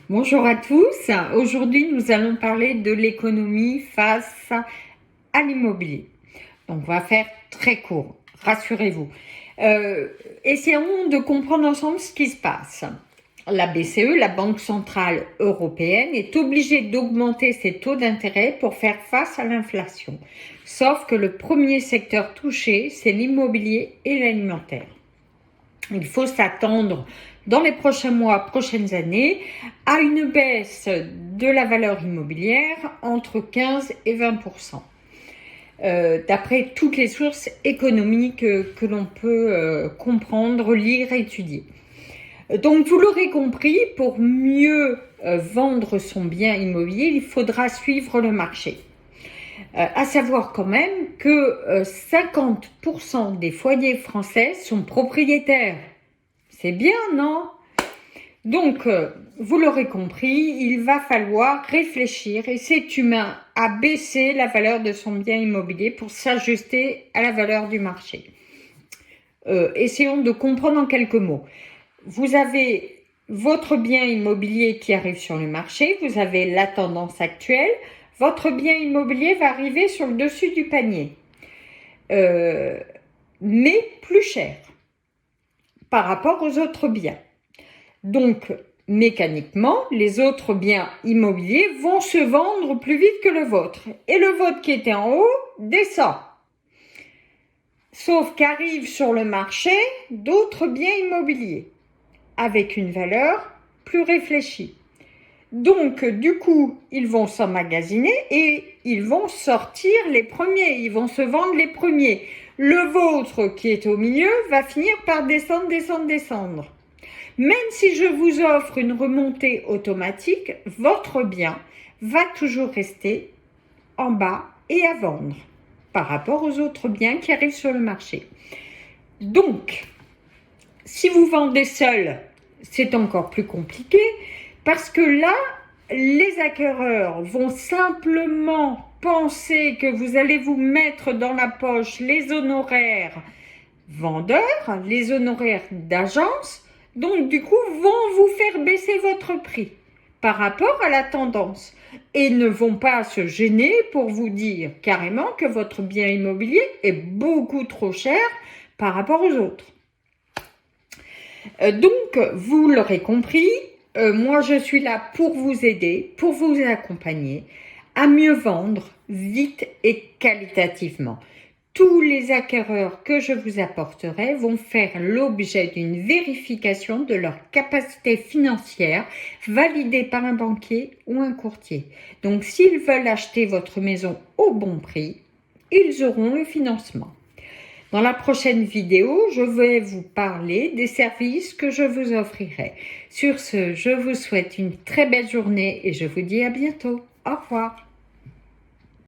Bonjour à tous. Aujourd'hui, nous allons parler de l'économie face à l'immobilier. Donc, on va faire très court, rassurez-vous. Essayons de comprendre ensemble ce qui se passe. La BCE, la Banque centrale européenne, est obligée d'augmenter ses taux d'intérêt pour faire face à l'inflation. Sauf que le premier secteur touché, c'est l'immobilier et l'alimentaire. Il faut s'attendre dans les prochains mois, prochaines années, à une baisse de la valeur immobilière entre 15 et 20%. D'après toutes les sources économiques que l'on peut comprendre, lire, étudier. Donc vous l'aurez compris, pour mieux vendre son bien immobilier, il faudra suivre le marché. À savoir quand même que 50% des foyers français sont propriétaires. C'est bien, non? Donc, vous l'aurez compris, il va falloir réfléchir, et c'est humain, à baisser la valeur de son bien immobilier pour s'ajuster à la valeur du marché. Essayons de comprendre en quelques mots. Vous avez votre bien immobilier qui arrive sur le marché, vous avez la tendance actuelle, votre bien immobilier va arriver sur le dessus du panier, mais plus cher par rapport aux autres biens. Donc, mécaniquement, les autres biens immobiliers vont se vendre plus vite que le vôtre. Et le vôtre qui était en haut descend. Sauf qu'arrivent sur le marché d'autres biens immobiliers avec une valeur plus réfléchie. Donc, du coup, ils vont s'emmagasiner et ils vont sortir les premiers, ils vont se vendre les premiers. Le vôtre qui est au milieu va finir par descendre. Même si je vous offre une remontée automatique, votre bien va toujours rester en bas et à vendre par rapport aux autres biens qui arrivent sur le marché. Donc, si vous vendez seul, c'est encore plus compliqué parce que là, les acquéreurs vont simplement penser que vous allez vous mettre dans la poche les honoraires vendeurs, les honoraires d'agence, donc du coup vont vous faire baisser votre prix par rapport à la tendance et ne vont pas se gêner pour vous dire carrément que votre bien immobilier est beaucoup trop cher par rapport aux autres. Donc, vous l'aurez compris, moi je suis là pour vous aider, pour vous accompagner à mieux vendre vite et qualitativement. Tous les acquéreurs que je vous apporterai vont faire l'objet d'une vérification de leur capacité financière validée par un banquier ou un courtier. Donc, s'ils veulent acheter votre maison au bon prix, ils auront le financement. Dans la prochaine vidéo, je vais vous parler des services que je vous offrirai. Sur ce, je vous souhaite une très belle journée et je vous dis à bientôt. Au revoir.